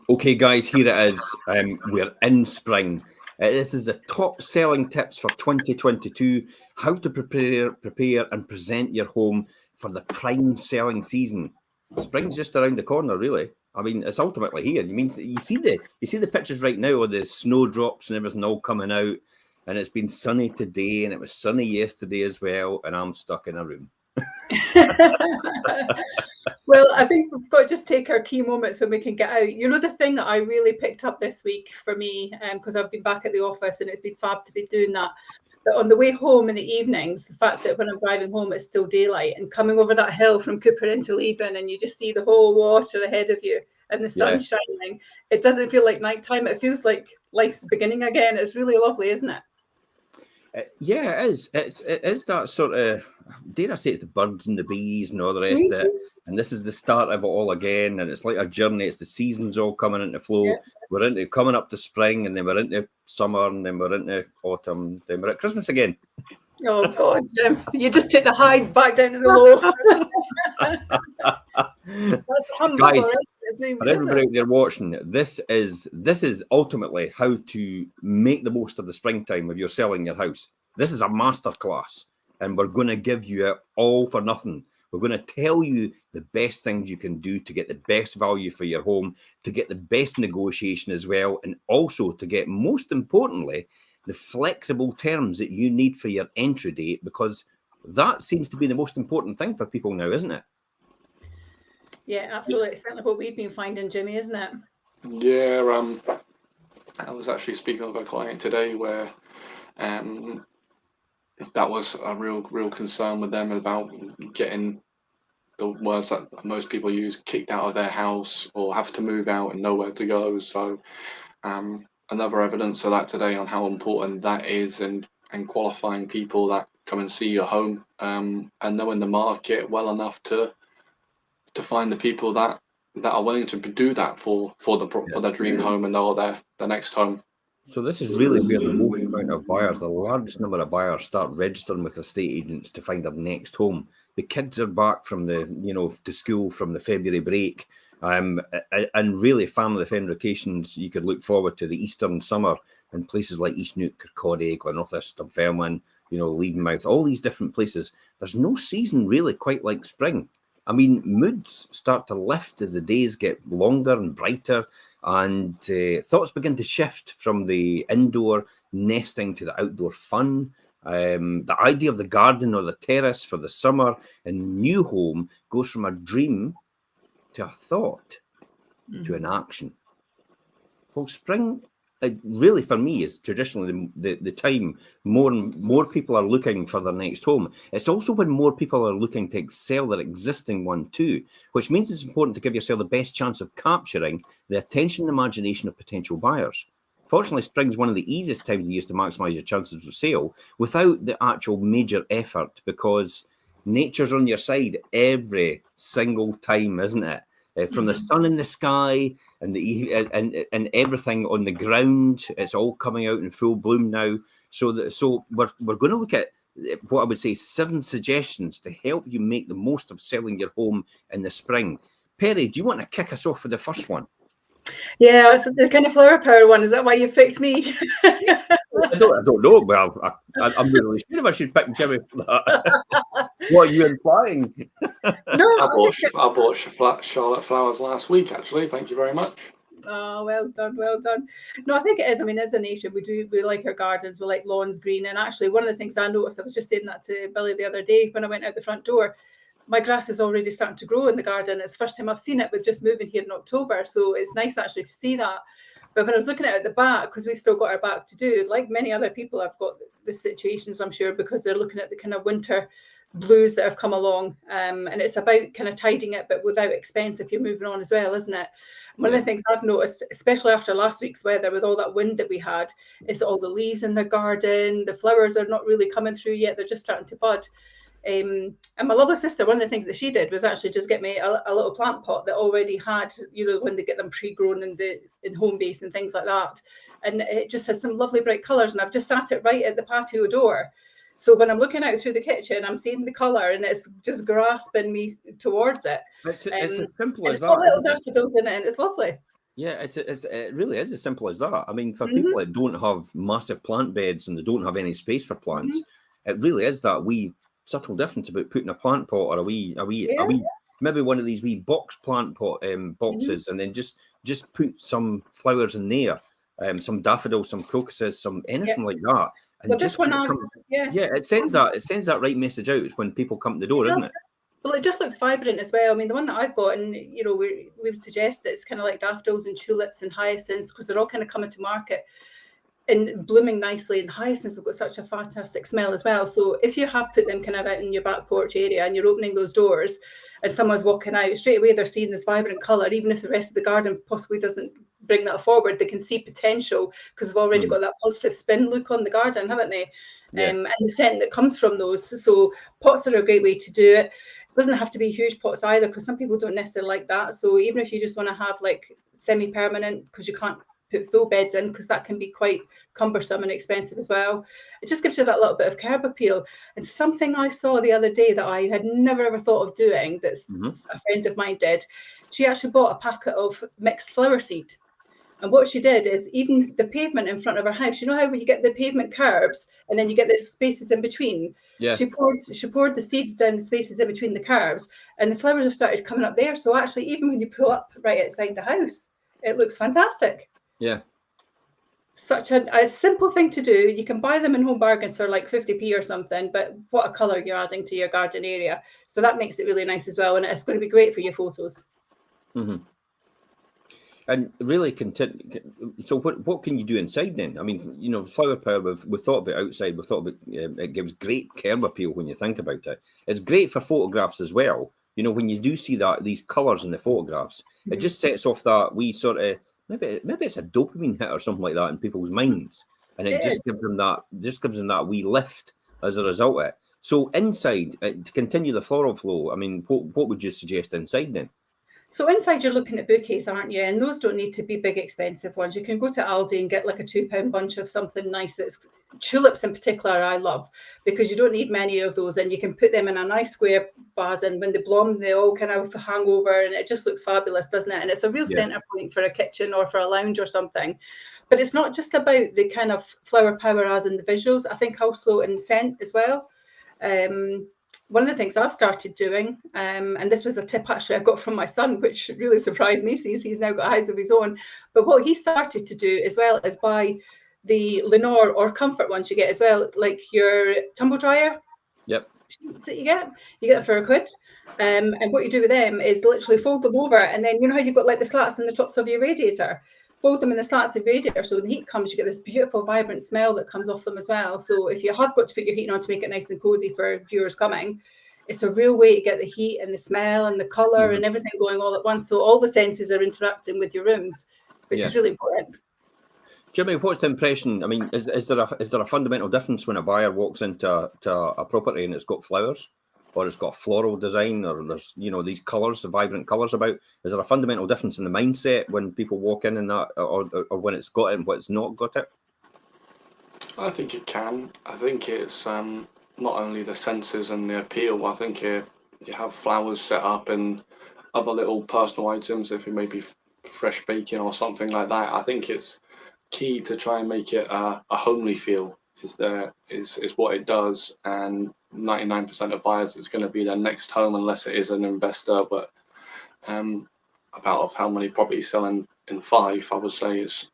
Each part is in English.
Okay, guys, here it is. We're in spring. This is the top selling tips for 2022. How to prepare, and present your home for the prime selling season. Spring's just around the corner, really. I mean, it's ultimately here. You see the pictures right now of the snowdrops and everything all coming out, and it's been sunny today, and it was sunny yesterday as well, and I'm stuck in a room. Well, I think we've got to just take our key moments when we can get out. You know, the thing that I really picked up this week for me, because I've been back at the office and it's been fab to be doing that. But on the way home in the evenings, the fact that when I'm driving home, it's still daylight, and coming over that hill from Cupar into Leven, and you just see the whole water ahead of you and the sun shining. It doesn't feel like nighttime. It feels like life's beginning again. It's really lovely, isn't it? Yeah, it is. It is that sort of, dare I say, it's the birds and the bees and all the rest of it. And this is the start of it all again. And it's like a journey. It's the seasons all coming into flow. Yeah. We're coming up to spring, and then we're into summer, and then we're into autumn. Then we're at Christmas again. Oh God, you just took the high back down to the low. Guys, for everybody out there watching, this is ultimately how to make the most of the springtime if you're selling your house. This is a masterclass, and we're going to give you it all for nothing. We're going to tell you the best things you can do to get the best value for your home, to get the best negotiation as well, and also to get, most importantly, the flexible terms that you need for your entry date, because that seems to be the most important thing for people now, isn't it? Yeah, absolutely. It's certainly what we've been finding, Jimmy, isn't it? Yeah, I was actually speaking with a client today where that was a real concern with them about getting the words that most people use, kicked out of their house or have to move out and nowhere to go. So another evidence of that today on how important that is, and qualifying people that come and see your home, and knowing the market well enough to find the people that are willing to do that for their dream home and their next home. So this is really where the most amount of buyers, the largest number of buyers, start registering with estate agents to find their next home. The kids are back from to school from the February break, and really family-friendly vacations you could look forward to, the Eastern summer in places like East Neuk, Kirkcaldy, Glenrothes, Dunfermline, Leven, all these different places. There's no season really quite like spring. I mean, moods start to lift as the days get longer and brighter, and thoughts begin to shift from the indoor nesting to the outdoor fun. The idea of the garden or the terrace for the summer and new home goes from a dream to a thought to an action. Well, spring, really for me, is traditionally the time more people are looking for their next home. It's also when more people are looking to sell their existing one too, which means it's important to give yourself the best chance of capturing the attention and imagination of potential buyers. Fortunately, spring's one of the easiest times to use to maximise your chances of sale without the actual major effort, because nature's on your side every single time, isn't it? From the sun in the sky and and everything on the ground, it's all coming out in full bloom now. So we're going to look at what I would say 7 suggestions to help you make the most of selling your home in the spring. Perry, do you want to kick us off with the first one? Yeah, it's the kind of flower power one. Is that why you picked me? I don't know. Well, I'm really sure if I should pick Jimmy for that. What are you implying? No, I bought Charlotte flowers last week, actually. Thank you very much. Oh, well done, well done. No, I think it is. I mean, as a nation, we like our gardens, we like lawns green. And actually, one of the things I noticed, I was just saying that to Billy the other day when I went out the front door, my grass is already starting to grow in the garden. It's the first time I've seen it with just moving here in October. So it's nice actually to see that. But when I was looking at it at the back, because we've still got our back to do, like many other people, I've got the situations, I'm sure, because they're looking at the kind of winter blues that have come along, and it's about kind of tidying it, but without expense if you're moving on as well, isn't it? One of the things I've noticed, especially after last week's weather with all that wind that we had, is all the leaves in the garden, the flowers are not really coming through yet, they're just starting to bud. And my lovely sister, one of the things that she did was actually just get me a little plant pot that already had, when they get them pre-grown in home base and things like that, and it just has some lovely bright colours, and I've just sat it right at the patio door. So when I'm looking out through the kitchen, I'm seeing the colour and it's just grasping me towards it. It's as simple as it's that. got little daffodils in it, and it's lovely. Yeah, it really is as simple as that. I mean, for Mm-hmm. people that don't have massive plant beds and they don't have any space for plants, it really is that wee subtle difference about putting a plant pot or a wee maybe one of these wee box plant pot boxes, and then just put some flowers in there, some daffodils, some crocuses, some anything like that, and Well, this just one, it sends that right message out when people come to the door, doesn't it? Well, it just looks vibrant as well. I mean, the one that I've got, and you know, we would suggest that it's kind of like daffodils and tulips and hyacinths, because they're all kind of coming to market and blooming nicely. And hyacinths have got such a fantastic smell as well. So if you have put them kind of out in your back porch area and you're opening those doors and someone's walking out, straight away they're seeing this vibrant colour. Even if the rest of the garden possibly doesn't bring that forward, they can see potential because they've already got that positive spin look on the garden, haven't they? Yeah. And the scent that comes from those. So pots are a great way to do it. It doesn't have to be huge pots either, because some people don't necessarily like that. So even if you just want to have like semi-permanent, because you can't put full beds in, because that can be quite cumbersome and expensive as well, it just gives you that little bit of curb appeal. And something I saw the other day that I had never ever thought of doing, that's a friend of mine did, she actually bought a packet of mixed flower seed. And what she did is, even the pavement in front of her house, you know how when you get the pavement curbs and then you get the spaces in between? Yeah. She poured the seeds down the spaces in between the curbs, and the flowers have started coming up there. So actually, even when you pull up right outside the house, it looks fantastic. Yeah. Such a simple thing to do. You can buy them in home bargains for like 50p or something, but what a colour you're adding to your garden area. So that makes it really nice as well, and it's going to be great for your photos. Mm-hmm. And really, so what can you do inside then? I mean, you know, flower power, we've thought about outside, we've thought about it gives great curb appeal when you think about it. It's great for photographs as well. You know, when you do see these colours in the photographs, it just sets off that wee sort of, maybe it's a dopamine hit or something like that in people's minds. And it just gives them that wee lift as a result of it. So inside, to continue the floral flow, I mean, what would you suggest inside then? So inside you're looking at bouquets, aren't you? And those don't need to be big, expensive ones. You can go to Aldi and get like a £2 bunch of something nice. That's tulips in particular, I love, because you don't need many of those, and you can put them in a nice square vase, and when they bloom, they all kind of hang over, and it just looks fabulous, doesn't it? And it's a real centre point for a kitchen or for a lounge or something. But it's not just about the kind of flower power as in the visuals. I think also in scent as well. One of the things I've started doing, and this was a tip actually I got from my son, which really surprised me, since he's now got a house of his own. But what he started to do as well is buy the Lenore or Comfort ones you get as well, like your tumble dryer. Yep. So you get it for £1. And what you do with them is literally fold them over, and then you know how you've got like the slats in the tops of your radiator. Fold them in the slats of the radiator, so when the heat comes, you get this beautiful, vibrant smell that comes off them as well. So if you have got to put your heating on to make it nice and cozy for viewers coming, it's a real way to get the heat and the smell and the colour and everything going all at once. So all the senses are interacting with your rooms, which is really important. Jimmy, what's the impression? I mean, is there a fundamental difference when a buyer walks into a property and it's got flowers, or it's got floral design, or there's, you know, these colours, the vibrant colours about? Is there a fundamental difference in the mindset when people walk in and that, or when it's got it and what's not got it? I think it can. I think it's not only the senses and the appeal. I think you have flowers set up and other little personal items, if it may be fresh baking or something like that. I think it's key to try and make it a homely feel. Is what it does, and 99% of buyers, it's going to be their next home, unless it is an investor. But about how many properties sell in Fife, I would say it's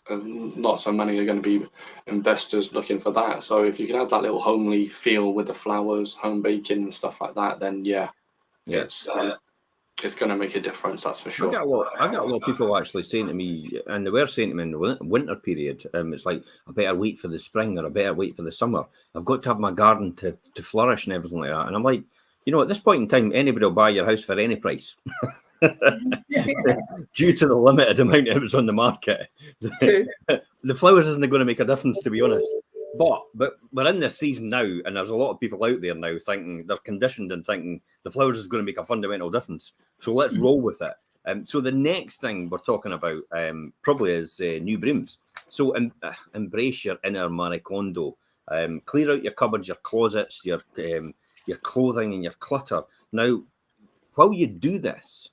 not so many are going to be investors looking for that. So if you can have that little homely feel with the flowers, home baking and stuff like that, then it's going to make a difference, that's for sure. I got a lot of people actually saying to me, and they were saying to me in the winter period, it's like, I better wait for the spring, or I better wait for the summer. I've got to have my garden to flourish and everything like that. And I'm like, you know, at this point in time, anybody will buy your house for any price. Due to the limited amount it was on the market. The flowers isn't going to make a difference, to be honest. But we're in this season now, and there's a lot of people out there now thinking, they're conditioned and thinking the flowers is going to make a fundamental difference. So let's roll with it. So the next thing we're talking about probably is new brooms. So embrace your inner Marie Kondo. Clear out your cupboards, your closets, your clothing and your clutter. Now, while you do this,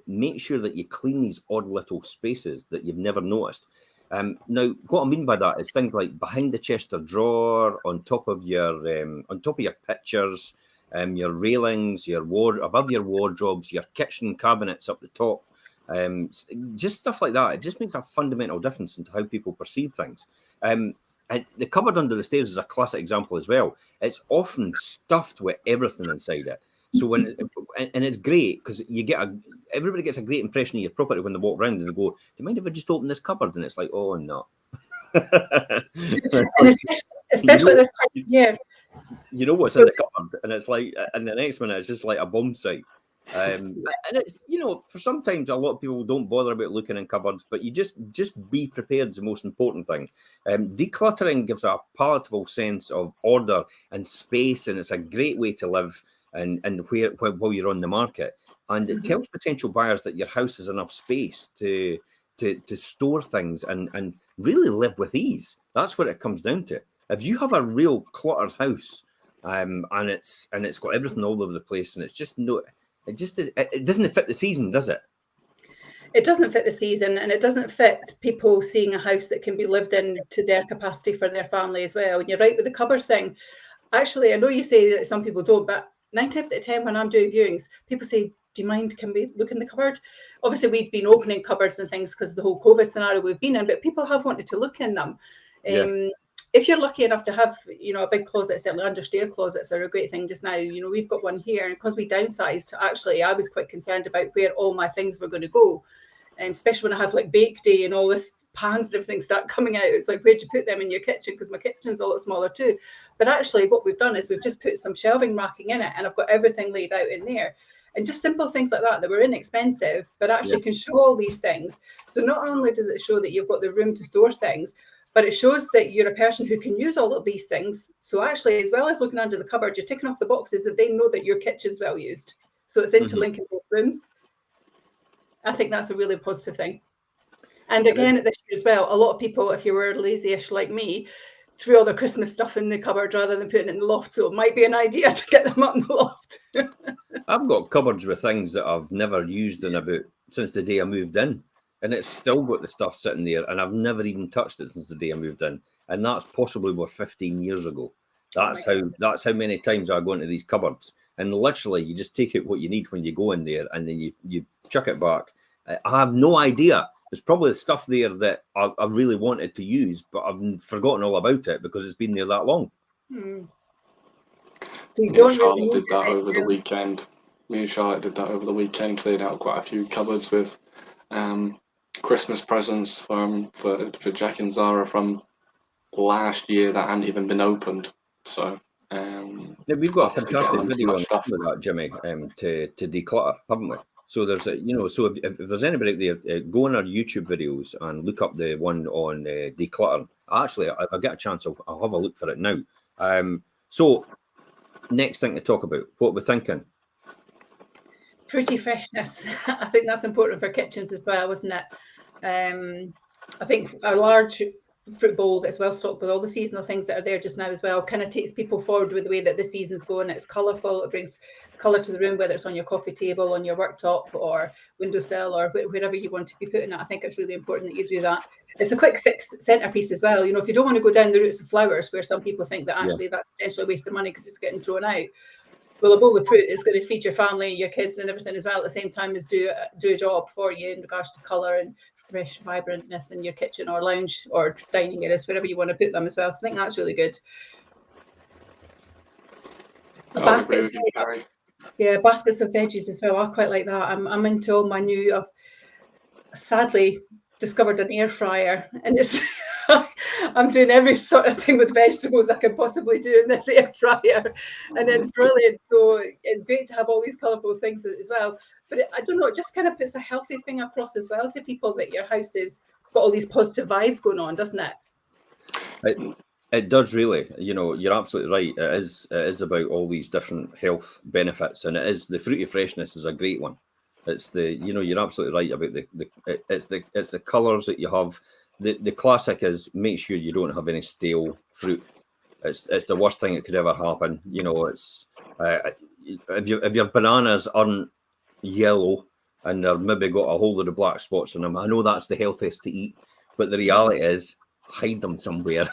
make sure that you clean these odd little spaces that you've never noticed. Now, what I mean by that is things like behind the chest of drawer, on top of your pictures, your railings, above your wardrobes, your kitchen cabinets up the top, just stuff like that. It just makes a fundamental difference into how people perceive things. And the cupboard under the stairs is a classic example as well. It's often stuffed with everything inside it. So and it's great because everybody gets a great impression of your property when they walk around and they go, "Do you mind if I just open this cupboard?" And it's like, "Oh no." And especially this time of year. You know what's in the cupboard, and it's like, and the next minute it's just like a bomb site. And it's, for sometimes a lot of people don't bother about looking in cupboards, but you just be prepared is the most important thing. Decluttering gives a palatable sense of order and space, and it's a great way to live and while you're on the market. And it tells potential buyers that your house has enough space to store things and really live with ease. That's what it comes down to. If you have a real cluttered house, and it's got everything all over the place, and it's just it doesn't fit the season, does it? It doesn't fit the season, and it doesn't fit people seeing a house that can be lived in to their capacity for their family as well. And you're right with the cupboard thing. Actually, I know you say that some people don't, but 9 times out of 10 when I'm doing viewings, people say, "Do you mind? Can we look in the cupboard?" Obviously, we've been opening cupboards and things because of the whole COVID scenario we've been in, but people have wanted to look in them. If you're lucky enough to have, a big closet, certainly understair closets are a great thing just now. We've got one here, and because we downsized, actually, I was quite concerned about where all my things were going to go. And especially when I have like bake day and all this pans and everything start coming out, it's like, where'd you put them in your kitchen? Because my kitchen's a lot smaller too. But actually, what we've done is we've just put some shelving racking in it, and I've got everything laid out in there. And just simple things like that were inexpensive, but actually can show all these things. So not only does it show that you've got the room to store things, but it shows that you're a person who can use all of these things. So actually, as well as looking under the cupboard, you're ticking off the boxes that they know that your kitchen's well used. So it's interlinking both rooms. I think that's a really positive thing. And again, this year as well, a lot of people, if you were lazy-ish like me, threw all their Christmas stuff in the cupboard rather than putting it in the loft. So it might be an idea to get them up in the loft. I've got cupboards with things that I've never used since the day I moved in. And it's still got the stuff sitting there, and I've never even touched it since the day I moved in. And that's possibly about 15 years ago. That's how many times I go into these cupboards. And literally, you just take out what you need when you go in there, and then you chuck it back. I have no idea. There's probably stuff there that I really wanted to use, but I've forgotten all about it because it's been there that long. So you don't Charlotte really did that over the weekend. Me and Charlotte did that over the weekend. Cleared out quite a few cupboards with Christmas presents for Jack and Zara from last year that hadn't even been opened. So we've got a fantastic video on that, Jimmy, to declutter, haven't we? So there's so if there's anybody out there, go on our YouTube videos and look up the one on declutter. Actually, if I get a chance, I'll have a look for it now. So next thing to talk about, what we're thinking. Fruity freshness. I think that's important for kitchens as well, isn't it? I think a large fruit bowl that's well stocked with all the seasonal things that are there just now as well kind of takes people forward with the way that the season's going. It's colourful, it brings colour to the room, whether it's on your coffee table, on your worktop or windowsill or wherever you want to be putting it. I think it's really important that you do that. It's a quick fix centrepiece as well. If you don't want to go down the routes of flowers, where some people think that actually that's potentially a waste of money because it's getting thrown out. Well, a bowl of fruit is going to feed your family, your kids and everything as well at the same time as do a job for you in regards to colour and fresh vibrantness in your kitchen or lounge or dining areas, wherever you want to put them as well. So I think that's really good. Baskets of veggies as well. I quite like that. I'm into all my new. I've sadly discovered an air fryer, and it's I'm doing every sort of thing with vegetables I can possibly do in this air fryer, and it's brilliant. So it's great to have all these colourful things as well. But I don't know, it just kind of puts a healthy thing across as well to people that your house has got all these positive vibes going on, doesn't it? It does really. You're absolutely right. It is about all these different health benefits, and it is the fruity freshness is a great one. It's you're absolutely right about it's the colours that you have. The classic is make sure you don't have any stale fruit. It's the worst thing that could ever happen. It's if your bananas aren't yellow, and they're maybe got a whole lot of black spots on them. I know that's the healthiest to eat, but the reality is hide them somewhere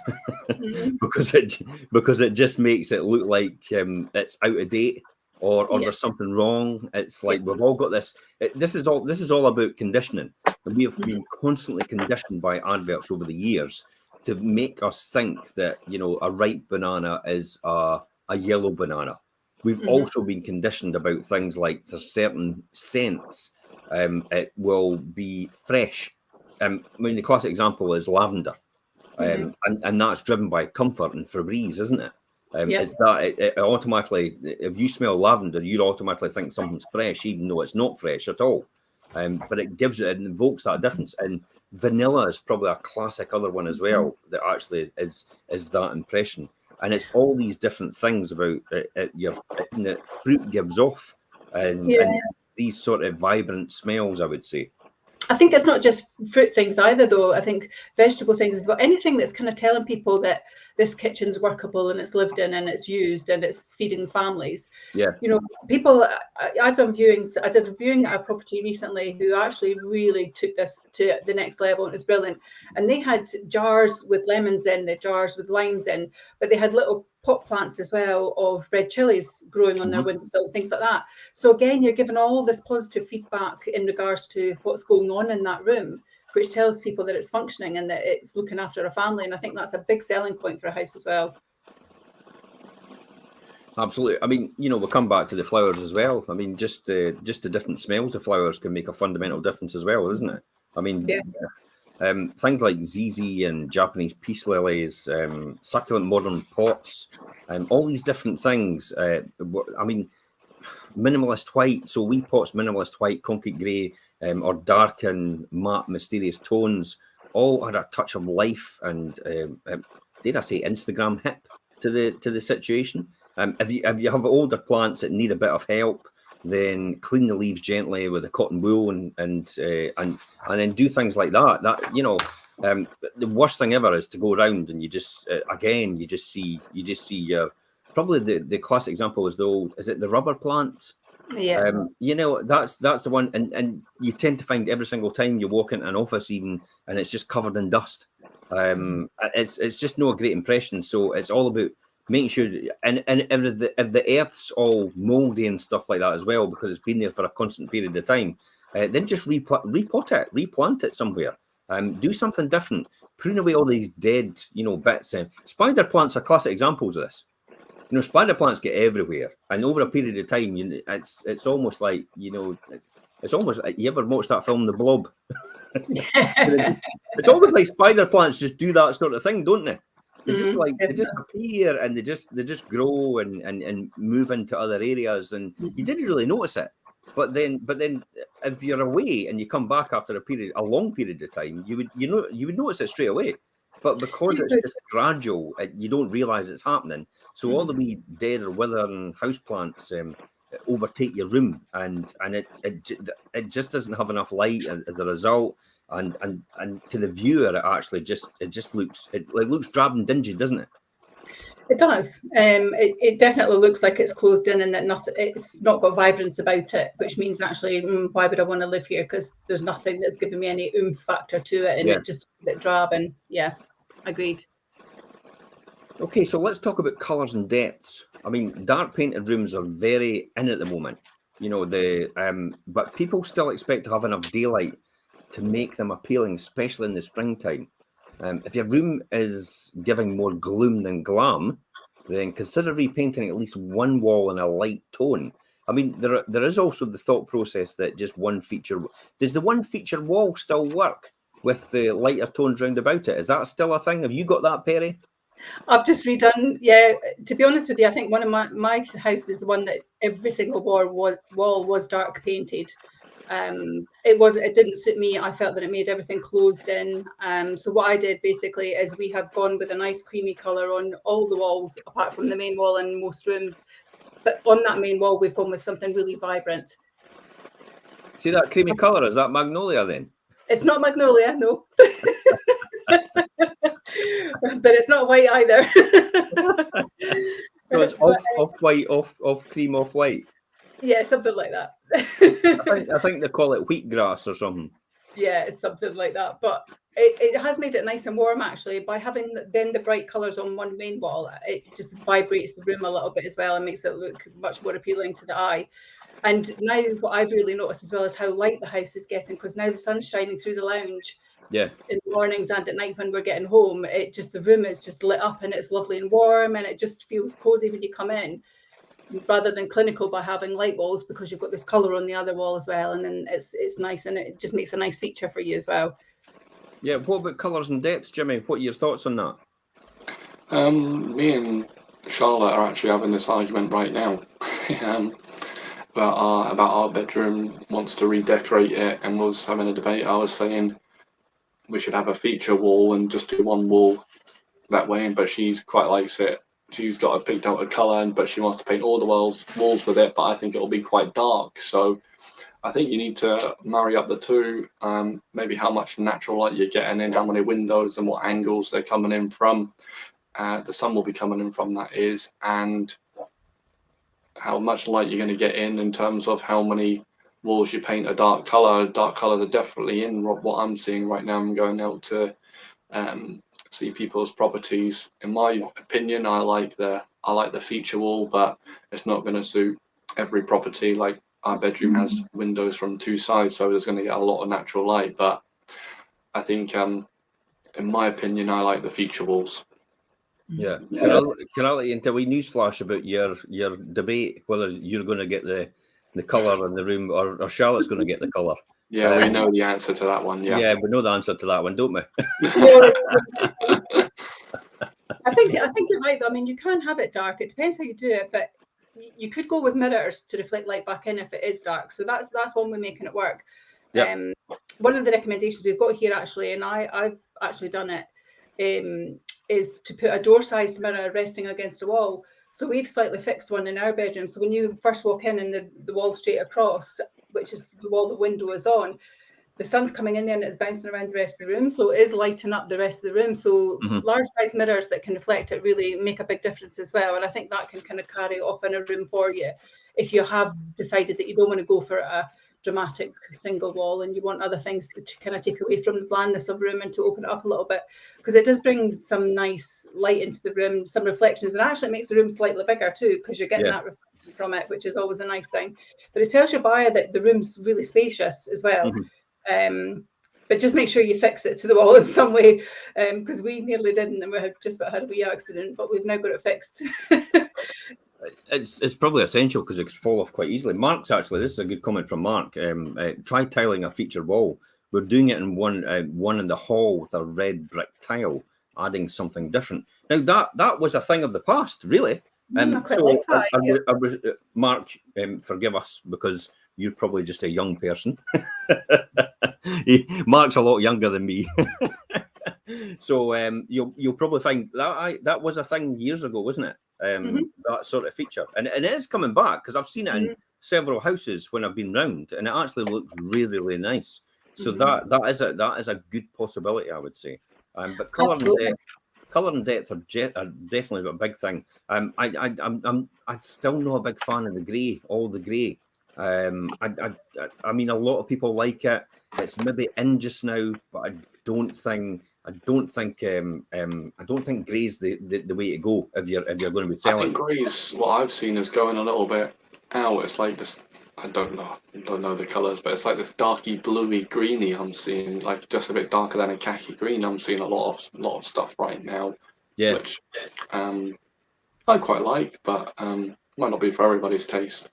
because it just makes it look like it's out of date or there's something wrong. It's like we've all got this. This is all about conditioning, and we have been constantly conditioned by adverts over the years to make us think that, you know, a ripe banana is a yellow banana. We've also been conditioned about things like there's certain scents it will be fresh. I mean, the classic example is lavender, and that's driven by comfort and Febreze, isn't it? It's that it automatically, if you smell lavender, you automatically think something's fresh, even though it's not fresh at all. But it invokes that difference. And vanilla is probably a classic other one as well that actually is that impression. And it's all these different things about that fruit gives off, and these sort of vibrant smells, I would say. I think it's not just fruit things either, though. I think vegetable things as well. Anything that's kind of telling people that this kitchen's workable and it's lived in and it's used and it's feeding families. Yeah. You know, people, I've done viewings. I did a viewing at a property recently who actually really took this to the next level, and it was brilliant. And they had jars with lemons in, the jars with limes in, but they had little pot plants as well of red chilies growing on their windowsill, things like that. So again, you're given all this positive feedback in regards to what's going on in that room, which tells people that it's functioning and that it's looking after a family. And I think that's a big selling point for a house as well. Absolutely. I mean, you know, we'll come back to the flowers as well. I mean, just the different smells of flowers can make a fundamental difference as well, isn't it? I mean, things like ZZ and Japanese peace lilies, succulent modern pots, all these different things. I mean, minimalist white. So wee pots, minimalist white, concrete grey, or dark and matte mysterious tones, all had a touch of life and, dare I say, Instagram hip to the situation. If you have older plants that need a bit of help, then clean the leaves gently with a cotton wool and then do things like that. That, you know, the worst thing ever is to go around and you just see your, probably the classic example is the rubber plant. Yeah. You know, that's the one, and you tend to find every single time you walk into an office even, and it's just covered in dust. It's just no great impression. So it's all about making sure, and if the earth's all moldy and stuff like that as well, because it's been there for a constant period of time, then just replant it somewhere. Do something different. Prune away all these dead, you know, bits. Spider plants are classic examples of this. You know, spider plants get everywhere, and over a period of time, it's almost like, you know, it's almost like, you ever watched that film The Blob? It's almost like spider plants just do that sort of thing, don't they? They just they just appear and they just grow and move into other areas, and you didn't really notice it. But then if you're away and you come back after a long period of time, you would notice it straight away. But because it's just gradual, you don't realise it's happening. So all the wee dead or withering houseplants overtake your room, and it just doesn't have enough light as a result. And to the viewer, it looks drab and dingy, doesn't it? It does. It definitely looks like it's closed in and that it's not got vibrance about it, which means actually, why would I want to live here? Because there's nothing that's giving me any oomph factor to it, and it just a bit drab. And agreed. Okay, so let's talk about colours and depths. I mean, dark painted rooms are very in at the moment, you know. But people still expect to have enough daylight to make them appealing, especially in the springtime. If your room is giving more gloom than glam, then consider repainting at least one wall in a light tone. I mean, there is also the thought process that just one feature. Does the one feature wall still work with the lighter tones round about it? Is that still a thing? Have you got that, Perry? I've just redone. Yeah, to be honest with you, I think one of my house is the one that every single wall was dark painted. It didn't suit me. I felt that it made everything closed in. So what I did basically is we have gone with a nice creamy colour on all the walls, apart from the main wall in most rooms. But on that main wall, we've gone with something really vibrant. See that creamy colour? Is that magnolia then? It's not magnolia, no. But it's not white either. So it's off white, off cream, off white. Yeah, something like that. I think they call it wheatgrass or something. Yeah, it's something like that. But it has made it nice and warm, actually, by having then the bright colours on one main wall. It just vibrates the room a little bit as well and makes it look much more appealing to the eye. And now what I've really noticed as well is how light the house is getting, because now the sun's shining through the lounge. Yeah. In the mornings and at night when we're getting home, the room is just lit up and it's lovely and warm, and it just feels cozy when you come in, rather than clinical by having light walls, because you've got this colour on the other wall as well, and then it's nice, and it just makes a nice feature for you as well. Yeah. What about colours and depths, Jimmy? What are your thoughts on that? Me and Charlotte are actually having this argument right now. About our bedroom, wants to redecorate it, and was having a debate. I was saying we should have a feature wall and just do one wall that way, but she's quite likes it. She's got it picked out a colour, but she wants to paint all the walls with it, but I think it'll be quite dark. So I think you need to marry up the two, maybe how much natural light you're getting in, how many windows and what angles they're coming in from. The sun will be coming in from, that is, and how much light you're going to get in terms of how many walls you paint a dark color. Dark colors are definitely in what I'm seeing right now. I'm going out to see people's properties. In my opinion, I like the feature wall, but it's not going to suit every property. Like our bedroom has windows from two sides, so there's going to get a lot of natural light. But I think, in my opinion, I like the feature walls. Yeah. Can I let you into a wee news flash about your debate whether you're going to get the colour in the room or Charlotte's going to get the colour? Yeah, we know the answer to that one. Yeah, we know the answer to that one, don't we? I think you're right, though. I mean, you can have it dark. It depends how you do it, but you could go with mirrors to reflect light back in if it is dark. So that's one way of making it work. Yep. One of the recommendations we've got here, actually, and I've actually done it, is to put a door-sized mirror resting against a wall. So we've slightly fixed one in our bedroom. So when you first walk in and the wall straight across, which is the wall the window is on, the sun's coming in there and it's bouncing around the rest of the room. So it is lighting up the rest of the room. So large-sized mirrors that can reflect it really make a big difference as well. And I think that can kind of carry off in a room for you if you have decided that you don't want to go for a dramatic single wall and you want other things to kind of take away from the blandness of room and to open it up a little bit, because it does bring some nice light into the room, some reflections, and actually it makes the room slightly bigger too, because you're getting that reflection from it, which is always a nice thing. But it tells your buyer that the room's really spacious as well. But just make sure you fix it to the wall in some way, because we nearly didn't, and we had just about had a wee accident, but we've now got it fixed. It's probably essential because it could fall off quite easily. Mark's actually, this is a good comment from Mark. Try tiling a feature wall. We're doing it in one in the hall with a red brick tile, adding something different. Now that was a thing of the past, really. Mark, forgive us because you're probably just a young person. Mark's a lot younger than me. So you'll probably find that was a thing years ago, wasn't it? That sort of feature, and it is coming back because I've seen it in several houses when I've been round, and it actually looks really, really nice. So that is a good possibility, I would say. But colour and depth are definitely a big thing. I'm still not a big fan of the grey, all the grey. I mean, a lot of people like it. It's maybe in just now, but I don't think grey's the way to go if you're going to be selling. I think grey's what I've seen is going a little bit out. It's like this. I don't know the colours, but it's like this darky bluey greeny I'm seeing, like just a bit darker than a khaki green. I'm seeing a lot of stuff right now, which I quite like, but might not be for everybody's taste.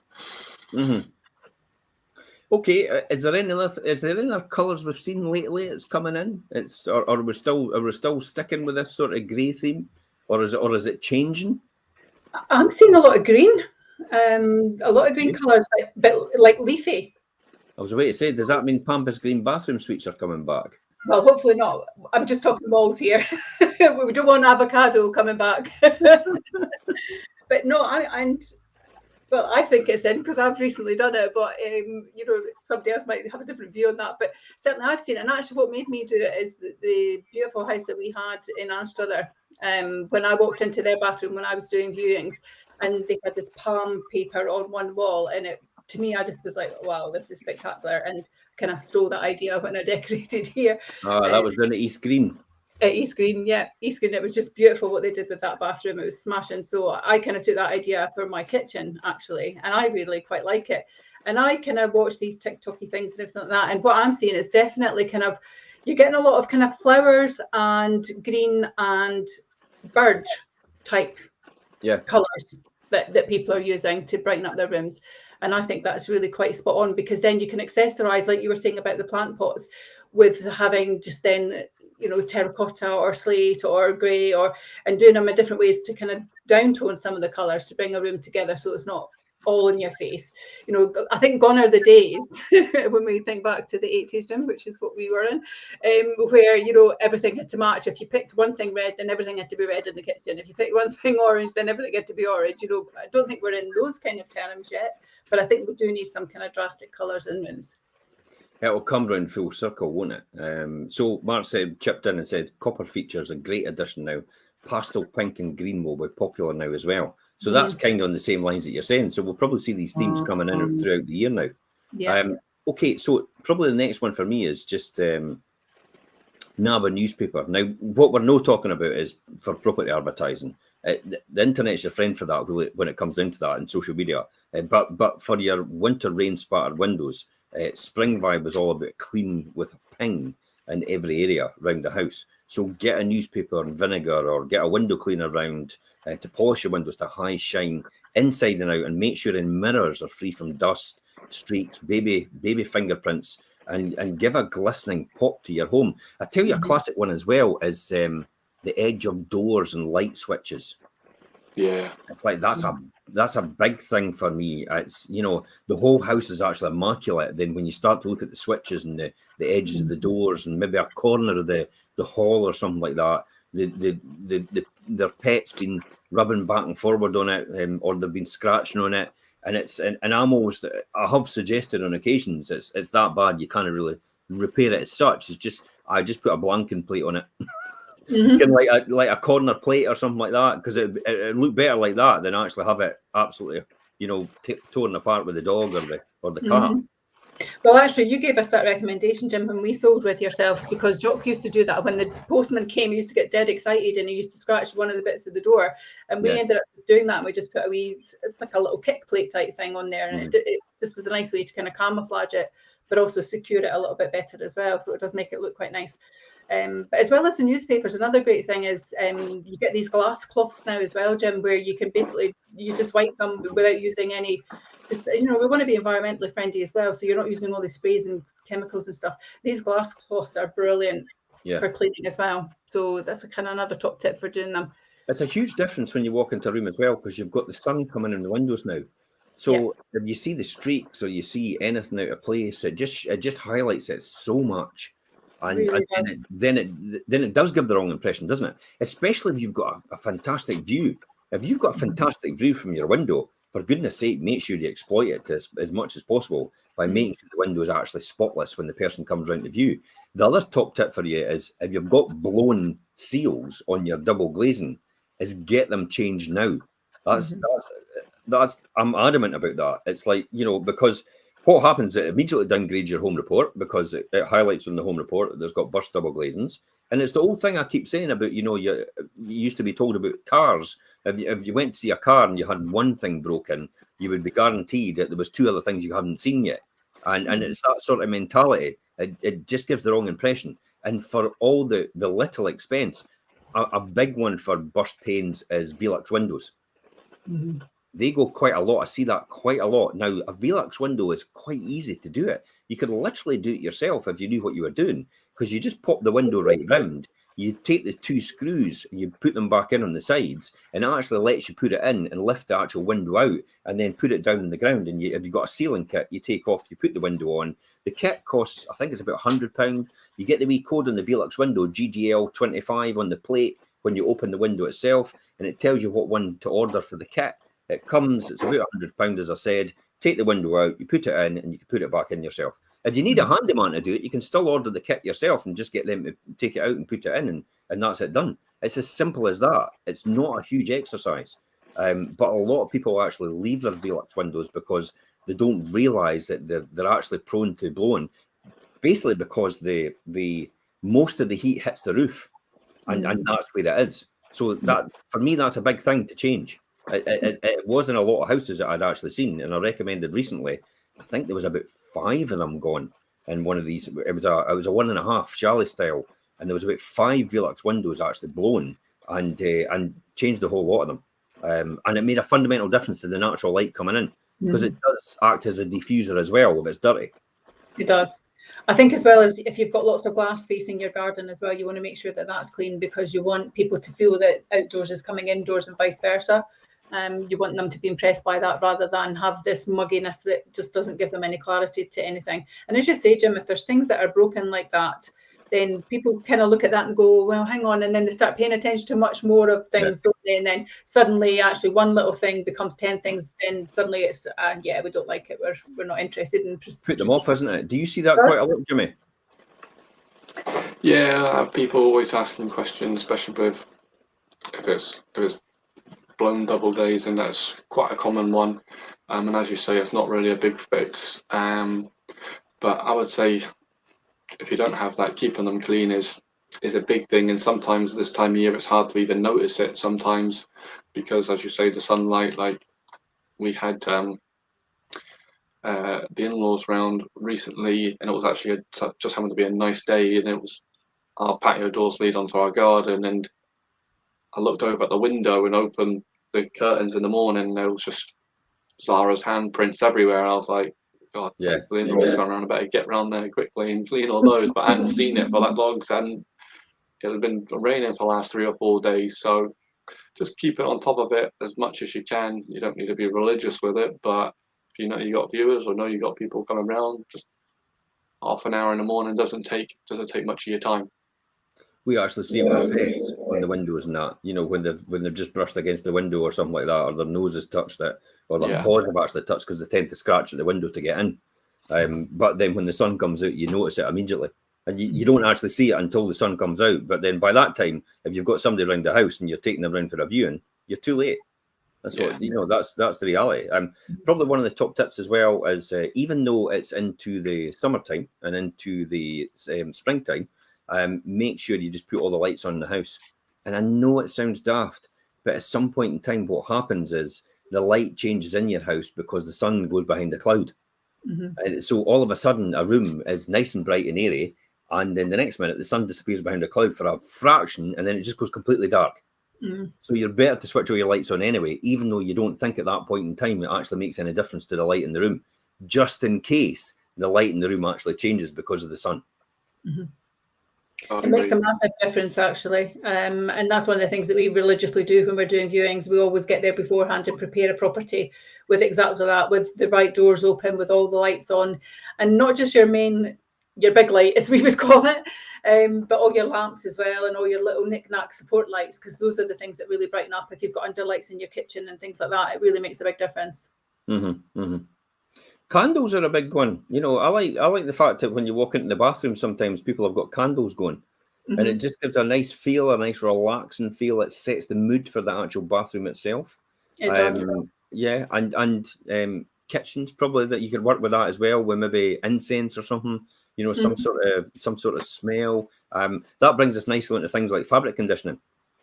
Okay, is there any other colours we've seen lately that's coming in? Or are we still sticking with this sort of grey theme, or is it changing? I'm seeing a lot of green. A lot of green colours, like leafy. I was about to say, does that mean Pampas green bathroom suites are coming back? Well, hopefully not. I'm just talking walls here. We don't want avocado coming back. But no, I think it's in because I've recently done it, but somebody else might have a different view on that. But certainly I've seen it. And actually what made me do it is the beautiful house that we had in Anstruther. When I walked into their bathroom when I was doing viewings, and they had this palm paper on one wall, and it to me, I just was like, wow, this is spectacular, and kind of stole that idea when I decorated here. That was down at East Green. At East Green, yeah, East Green. It was just beautiful what they did with that bathroom. It was smashing. So I kind of took that idea for my kitchen, actually, and I really quite like it. And I kind of watch these TikToky things and everything like that. And what I'm seeing is definitely kind of, you're getting a lot of kind of flowers and green and bird type colours that people are using to brighten up their rooms. And I think that's really quite spot on, because then you can accessorize, like you were saying about the plant pots, with having just then, you know, terracotta or slate or grey, and doing them in different ways to kind of downtone some of the colours to bring a room together so it's not all in your face. You know, I think gone are the days when we think back to the 80s, Jim, which is what we were in, where, you know, everything had to match. If you picked one thing red, then everything had to be red in the kitchen. If you picked one thing orange, then everything had to be orange. You know, I don't think we're in those kind of terms yet, but I think we do need some kind of drastic colours in rooms. It'll come round full circle, won't it? So Mark chipped in and said, copper features a great addition now. Pastel pink and green will be popular now as well. So that's kind of on the same lines that you're saying. So we'll probably see these themes coming in throughout the year now. Yeah. Okay, so probably the next one for me is just nab a newspaper. Now, what we're not talking about is for property advertising. The internet's your friend for that when it comes down to that, and social media. But for your winter rain spattered windows, Spring Vibe was all about clean with a ping in every area around the house. So get a newspaper and vinegar, or get a window cleaner around to polish your windows to high shine inside and out, and make sure the mirrors are free from dust, streaks, baby fingerprints, and give a glistening pop to your home. I tell you, a classic one as well is the edge of doors and light switches. Yeah, it's like that's a big thing for me. It's, you know, the whole house is actually immaculate. Then when you start to look at the switches and the edges of the doors, and maybe a corner of the hall or something like that, their pet's been rubbing back and forward on it, or they've been scratching on it, and I have suggested on occasions it's that bad you can't really repair it as such. I just put a blanking plate on it. Kind of like a corner plate or something like that, because it look better like that than actually have it absolutely, you know, torn apart with the dog or the cat. Well, actually, you gave us that recommendation, Jim, when we sold with yourself, because Jock used to do that. When the postman came, he used to get dead excited, and he used to scratch one of the bits of the door. And we ended up doing that, and we just put it's like a little kick plate type thing on there. And it just was a nice way to kind of camouflage it, but also secure it a little bit better as well. So it does make it look quite nice. But as well as the newspapers, another great thing is you get these glass cloths now as well, Jim, where you can basically, you just wipe them without using any, you know, we want to be environmentally friendly as well, so you're not using all the sprays and chemicals and stuff. These glass cloths are brilliant for cleaning as well. So that's a kind of another top tip for doing them. It's a huge difference when you walk into a room as well, because you've got the sun coming in the windows now. So if you see the streaks or you see anything out of place, it just highlights it so much. And, really then it does give the wrong impression, doesn't it? Especially if you've got a fantastic view. If you've got a fantastic view from your window, for goodness sake, make sure you exploit it as much as possible by making sure the window is actually spotless when the person comes round the view. The other top tip for you is, if you've got blown seals on your double glazing, is get them changed now. That's I'm adamant about that. It's like, you know, because what happens, it immediately downgrades your home report, because it highlights on the home report that there's got burst double glazings. And it's the old thing I keep saying about, you know, you used to be told about cars. If you went to see a car and you had one thing broken, you would be guaranteed that there was two other things you haven't seen yet. And it's that sort of mentality. It just gives the wrong impression. And for all the little expense, a big one for burst panes is Velux windows. They go quite a lot. I see that quite a lot. Now, a Velux window is quite easy to do it. You could literally do it yourself if you knew what you were doing, because you just pop the window right round. You take the two screws and you put them back in on the sides, and it actually lets you put it in and lift the actual window out and then put it down on the ground. And if you've got a ceiling kit, you take off, you put the window on. The kit costs, I think it's about £100. You get the wee code on the Velux window, GGL25 on the plate when you open the window itself, and it tells you what one to order for the kit. It's about £100, as I said. Take the window out, you put it in, and you can put it back in yourself. If you need a handyman to do it, you can still order the kit yourself and just get them to take it out and put it in, and that's it done. It's as simple as that. It's not a huge exercise. But a lot of people actually leave their Velux windows because they don't realise that they're actually prone to blowing, basically because the most of the heat hits the roof, and that's where it is. So that, for me, that's a big thing to change. It wasn't a lot of houses that I'd actually seen, and I recommended recently. I think there was about 5 of them gone in one of these. It was a 1.5 chalet style, and there was about 5 Velux windows actually blown, and changed the whole lot of them. And it made a fundamental difference to the natural light coming in, because it does act as a diffuser as well if it's dirty. It does. I think as well as if you've got lots of glass facing your garden as well, you want to make sure that that's clean, because you want people to feel that outdoors is coming indoors and vice versa. You want them to be impressed by that rather than have this mugginess that just doesn't give them any clarity to anything. And as you say, Jim, if there's things that are broken like that, then people kind of look at that and go, well, hang on, and then they start paying attention to much more of things, don't they? And then suddenly, actually, one little thing becomes 10 things, and suddenly it's, yeah, we don't like it. We're not interested in. Put them off, isn't it? Do you see that quite a lot, Jimmy? Yeah, I have people always asking questions, especially with if it's blown double days, and that's quite a common one. And as you say, it's not really a big fix. But I would say, if you don't have that, keeping them clean is a big thing. And sometimes this time of year, it's hard to even notice it sometimes, because as you say, the sunlight, like we had the in-laws round recently, and it was actually just happened to be a nice day, and it was our patio doors lead onto our garden, and I looked over at the window and opened the curtains in the morning, and there was just Zara's handprints everywhere, and I was like, God, the in-laws going around, I better get round there quickly and clean all those. But I hadn't seen it for that long, and it had been raining for the last 3 or 4 days. So just keep it on top of it as much as you can. You don't need to be religious with it, but if you know you got viewers or know you got people coming around, just half an hour in the morning doesn't take much of your time. We actually see it with pets on the windows and that, you know, when they've just brushed against the window or something like that, or their nose has touched it, or their paws have actually touched, because they tend to scratch at the window to get in. But then when the sun comes out, you notice it immediately. And you don't actually see it until the sun comes out. But then by that time, if you've got somebody around the house and you're taking them around for a viewing, you're too late. That's what, you know, that's the reality. Probably one of the top tips as well is, even though it's into the summertime and into the springtime, make sure you just put all the lights on in the house. And I know it sounds daft, but at some point in time, what happens is the light changes in your house because the sun goes behind a cloud. And so all of a sudden, a room is nice and bright and airy, and then the next minute, the sun disappears behind a cloud for a fraction, and then it just goes completely dark. So you're better to switch all your lights on anyway, even though you don't think at that point in time it actually makes any difference to the light in the room, just in case the light in the room actually changes because of the sun. It makes a massive difference, actually. And that's one of the things that we religiously do when we're doing viewings. We always get there beforehand to prepare a property with exactly that, with the right doors open, with all the lights on, and not just your big light, as we would call it, but all your lamps as well, and all your little knick-knack support lights, because those are the things that really brighten up. If you've got underlights in your kitchen and things like that, it really makes a big difference. Candles are a big one. You know, I like the fact that when you walk into the bathroom, sometimes people have got candles going, and it just gives a nice feel, a nice relaxing feel. It sets the mood for the actual bathroom itself. It does. Yeah, and kitchens probably that you could work with that as well, with maybe incense or something. You know, some sort of smell. That brings us nicely into things like fabric conditioning.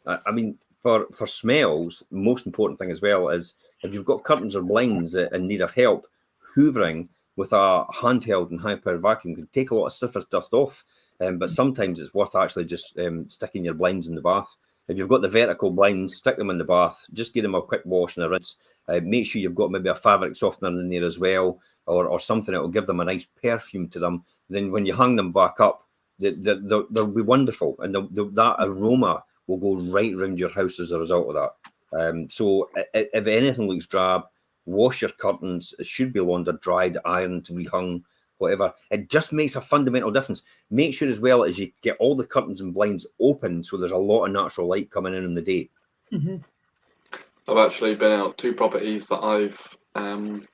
I mean, for smells, the most important thing as well is if you've got curtains or blinds in need of help, hoovering with a handheld and high-powered vacuum can take a lot of surface dust off, but sometimes it's worth actually just sticking your blinds in the bath. If you've got the vertical blinds, stick them in the bath, just give them a quick wash and a rinse. Make sure you've got maybe a fabric softener in there as well, or something that will give them a nice perfume to them. Then when you hang them back up, they'll be wonderful, and that aroma will go right around your house as a result of that. So if anything looks drab, wash your curtains. It should be laundered, dried, ironed, rehung, whatever. It just makes a fundamental difference. Make sure as well as you get all the curtains and blinds open, so there's a lot of natural light coming in the day. I've actually been out 2 properties that I've been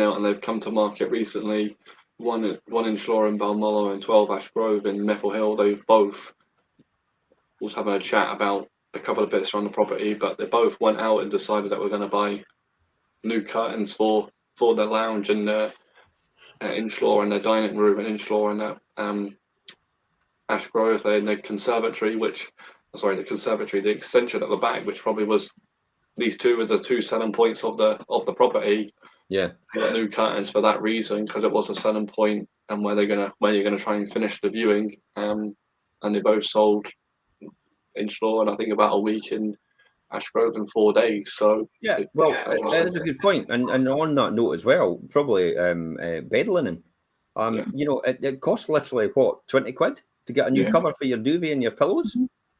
out, and they've come to market recently. One in Shore and Balmullo and 12 Ash Grove in Meffel Hill. They both was having a chat about a couple of bits around the property, but they both went out and decided that we're going to buy new curtains for for the lounge and the in-floor and the dining room and in-floor and the Ashgrove and the conservatory, the extension at the back, which probably was these two were the two selling points of the property. Yeah, They got new curtains for that reason, because it was a selling point and where you're gonna try and finish the viewing. And they both sold in-floor in I think about a week in Ashgrove in 4 days. So yeah. Well, that is a good point. And on that note as well, probably bed linen. You know, it costs literally what, 20 quid to get a new cover for your duvet and your pillows.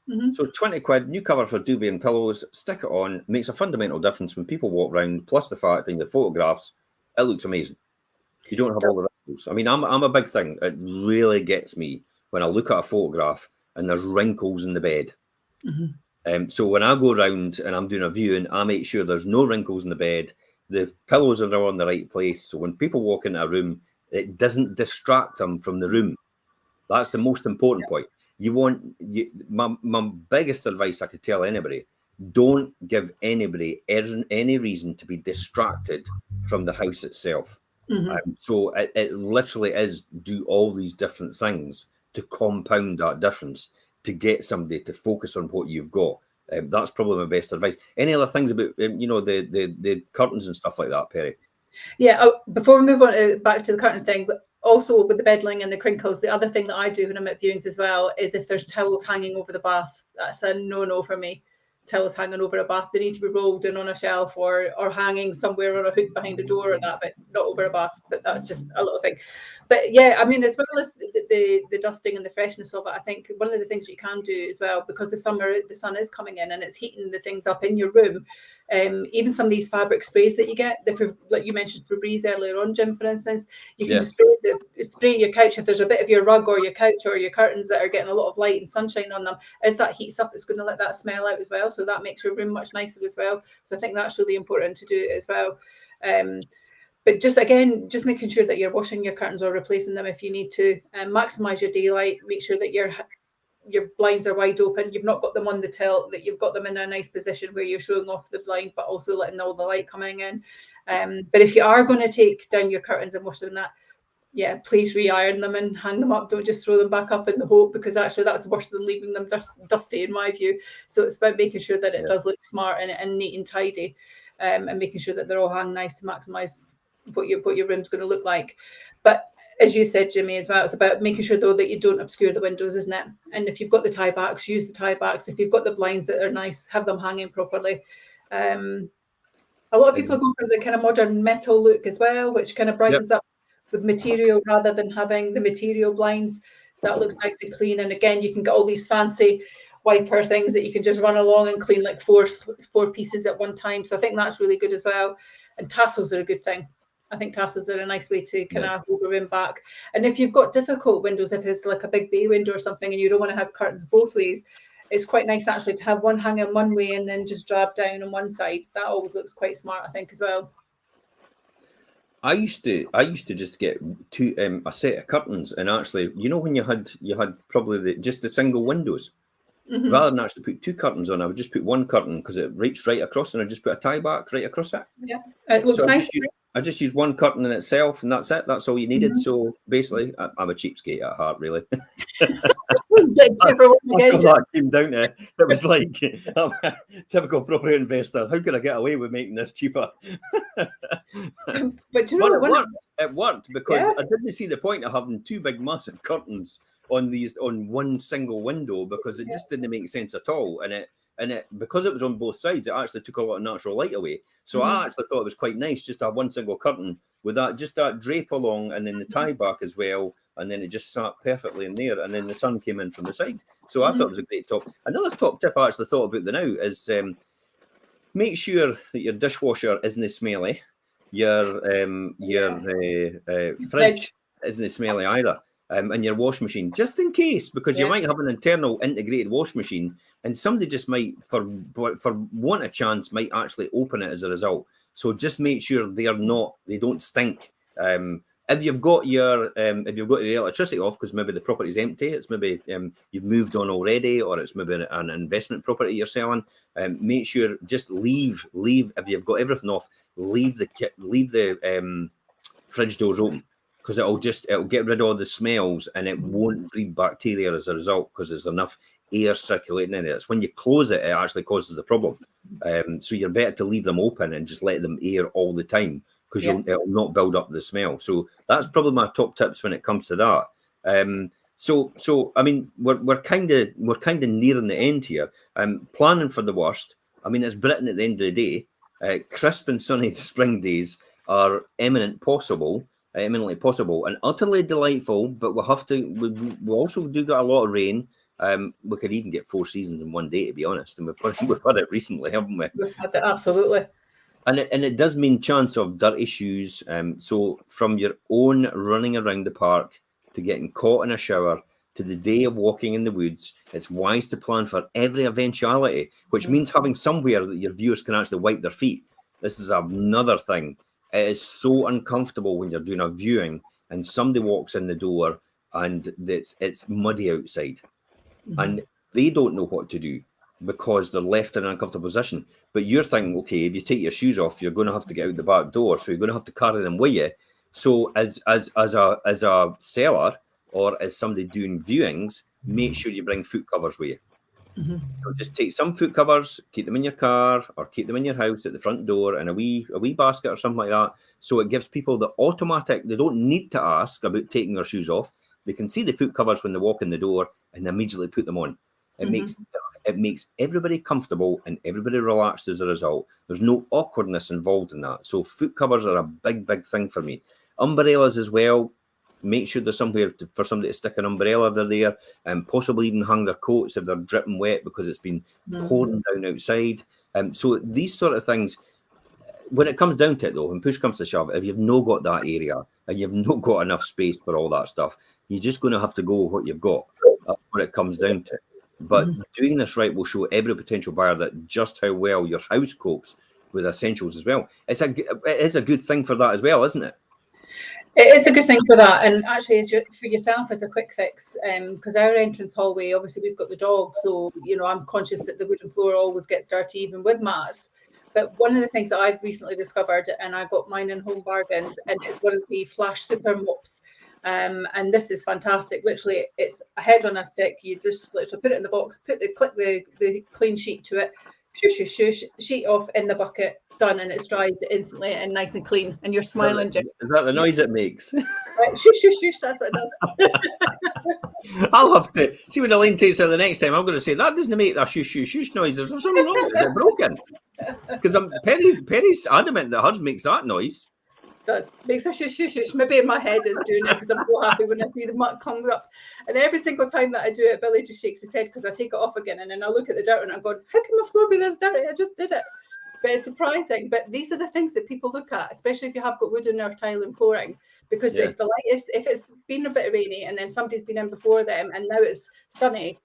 Mm-hmm. So 20 quid, new cover for duvet and pillows, stick it on, makes a fundamental difference when people walk around, plus the fact in the photographs, it looks amazing. You don't have all the wrinkles. I mean, I'm a big thing. It really gets me when I look at a photograph and there's wrinkles in the bed. Mm-hmm. So when I go around and I'm doing a viewing, I make sure there's no wrinkles in the bed, the pillows are all in the right place. So when people walk into a room, it doesn't distract them from the room. That's the most important point. My biggest advice I could tell anybody: don't give anybody any reason to be distracted from the house itself. Mm-hmm. So it literally is do all these different things to compound that difference to get somebody to focus on what you've got. That's probably my best advice. Any other things about the curtains and stuff like that, Perry? Yeah. Before we move on back to the curtains thing, but also with the bedding and the crinkles, the other thing that I do when I'm at viewings as well is if there's towels hanging over the bath, that's a no for me. Towels hanging over a bath, they need to be rolled in on a shelf or hanging somewhere on a hook behind a door or that, but not over a bath. But that's just a little thing. But yeah, I mean, as well as the dusting and the freshness of it, I think one of the things you can do as well, because the sun is coming in and it's heating the things up in your room. Even some of these fabric sprays that you get, like you mentioned Febreze earlier on, Jim, for instance, you can just spray your couch. If there's a bit of your rug or your couch or your curtains that are getting a lot of light and sunshine on them, as that heats up, it's going to let that smell out as well. So that makes your room much nicer as well. So I think that's really important to do it as well. But just making sure that you're washing your curtains or replacing them if you need to, and maximize your daylight. Make sure that your blinds are wide open. You've not got them on the tilt, that you've got them in a nice position where you're showing off the blind, but also letting all the light coming in. But if you are going to take down your curtains and wash them, please re-iron them and hang them up. Don't just throw them back up in the hope, because actually that's worse than leaving them dusty in my view. So it's about making sure that it does look smart and neat and tidy, and making sure that they're all hung nice to maximize what your room's going to look like. But as you said, Jimmy, as well, it's about making sure though that you don't obscure the windows, isn't it? And if you've got the tie backs, use the tie backs. If you've got the blinds that are nice, have them hanging properly. A lot of people are going for the kind of modern metal look as well, which kind of brightens up with material rather than having the material blinds. That looks nice and clean. And again, you can get all these fancy wiper things that you can just run along and clean like four pieces at one time. So I think that's really good as well. And tassels are a good thing. I think tassels are a nice way to kind of hold the room back. And if you've got difficult windows, if it's like a big bay window or something and you don't want to have curtains both ways, it's quite nice actually to have one hanging one way and then just drab down on one side. That always looks quite smart, I think, as well. I used to just get a set of curtains, and actually, you know, when you had probably just the single windows, rather than actually put two curtains on, I would just put one curtain because it reached right across, and I just put a tie back right across it. Yeah, it looks nice. I just used one curtain in itself, and that's it. That's all you needed. So basically, I'm a cheapskate at heart, really. That came down to it was like I'm a typical property investor. How can I get away with making this cheaper? But you know, it worked because I didn't see the point of having two big massive curtains on one single window, because it just didn't make sense at all. And it because it was on both sides, it actually took a lot of natural light away. So I actually thought it was quite nice just to have one single curtain with that drape along, and then the tie back as well, and then it just sat perfectly in there, and then the sun came in from the side. So I thought it was a great top. Another top tip I actually thought about the now is make sure that your dishwasher isn't smelly, your fridge isn't smelly either. And your wash machine, just in case, because you might have an internal integrated wash machine, and somebody just might, for want a chance, might actually open it as a result. So just make sure they don't stink. if you've got your electricity off because maybe the property's empty, it's maybe you've moved on already, or it's maybe an investment property you're selling. Make sure just leave if you've got everything off. Leave the fridge doors open, because it'll get rid of all the smells and it won't breed bacteria as a result, because there's enough air circulating in it. It's when you close it, it actually causes the problem. So you're better to leave them open and just let them air all the time, because it'll not build up the smell. So that's probably my top tips when it comes to that. So I mean, we're kind of nearing the end here. Planning for the worst. I mean, it's Britain at the end of the day. Crisp and sunny spring days are eminently possible and utterly delightful. But we have to. We also do get a lot of rain. We could even get 4 seasons in one day, to be honest, and we've had it recently, haven't we? We've had it, absolutely. And it does mean chance of dirty shoes. So from your own running around the park to getting caught in a shower to the day of walking in the woods, it's wise to plan for every eventuality, which means having somewhere that your viewers can actually wipe their feet. This is another thing. It is so uncomfortable when you're doing a viewing and somebody walks in the door and it's muddy outside. And they don't know what to do because they're left in an uncomfortable position. But you're thinking, okay, if you take your shoes off, you're going to have to get out the back door, so you're going to have to carry them with you. So as a seller or as somebody doing viewings, make sure you bring foot covers with you. So just take some foot covers, keep them in your car or keep them in your house at the front door in a wee basket or something like that. So it gives people the automatic, they don't need to ask about taking their shoes off. They can see the foot covers when they walk in the door and immediately put them on. It makes everybody comfortable and everybody relaxed as a result. There's no awkwardness involved in that. So foot covers are a big thing for me. Umbrellas as well. Make sure there's somewhere for somebody to stick an umbrella if they're there, and possibly even hang their coats if they're dripping wet because it's been pouring down outside. So these sort of things, when it comes down to it though, when push comes to shove, if you've not got that area and you've not got enough space for all that stuff, you're just going to have to go with what you've got. That's what it comes down to. But doing this right will show every potential buyer that just how well your house copes with essentials as well. It is a good thing for that as well, isn't it? It is a good thing for that, and actually for yourself as a quick fix, because our entrance hallway, obviously we've got the dog, so I'm conscious that the wooden floor always gets dirty even with mats. But one of the things that I've recently discovered, and I got mine in Home Bargains, and it's one of the Flash Super Mops. And this is fantastic. Literally, it's a head on a stick. You just literally put it in the box, click the clean sheet to it, shush, the sheet off in the bucket, done, and it's dried instantly and nice and clean. And you're smiling. Is that the noise it makes? Right, shush, that's what it does. I'll have to see when Elaine takes it the next time. I'm going to say that doesn't make that shush noise. There's something wrong with it. Is it broken? Because Perry's adamant that hers makes that noise. Does makes a shush. Maybe in my head it's doing it because I'm so happy when I see the muck comes up. And every single time that I do it, Billy just shakes his head because I take it off again, and then I look at the dirt and I'm going, how can my floor be this dirty? I just did it. But it's surprising. But these are the things that people look at, especially if you have got wooden or tile and flooring, because if it's been a bit rainy and then somebody's been in before them and now it's sunny,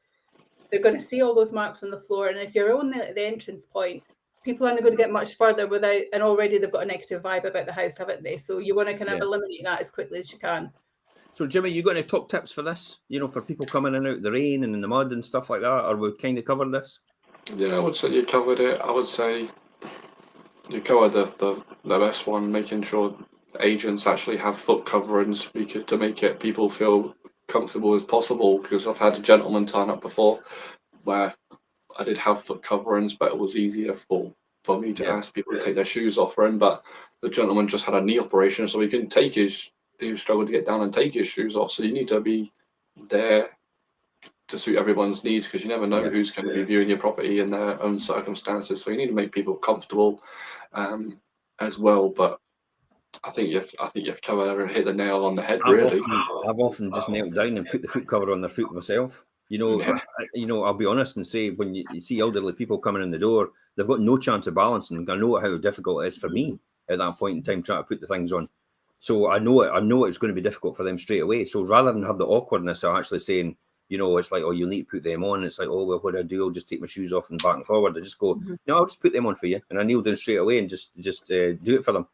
they're going to see all those marks on the floor. And if you're on the entrance point, people aren't going to get much further without, and already they've got a negative vibe about the house, haven't they? So you want to kind of eliminate that as quickly as you can. So Jimmy, you got any top tips for this? For people coming in out the rain and in the mud and stuff like that, or we kind of covered this? Yeah, I would say you covered it. I would say you covered the best one, making sure agents actually have foot coverings to make it people feel comfortable as possible. Because I've had a gentleman turn up before where I did have foot coverings, but it was easier for me to ask people to take their shoes off for him. But the gentleman just had a knee operation, so he couldn't he struggled to get down and take his shoes off. So you need to be there to suit everyone's needs, because you never know who's going to be viewing your property in their own circumstances. So you need to make people comfortable as well. But I think you've covered hit the nail on the head. Really, I've often just knelt down and put the foot cover on their foot myself. I'll be honest and say, when you see elderly people coming in the door, they've got no chance of balancing. I know how difficult it is for me at that point in time trying to put the things on. So I know it's going to be difficult for them straight away. So rather than have the awkwardness of actually saying, it's like, oh, you'll need to put them on. It's like, oh, well, what do I do? I'll just take my shoes off and back and forward. I just go, no, I'll just put them on for you. And I kneel down straight away and just do it for them.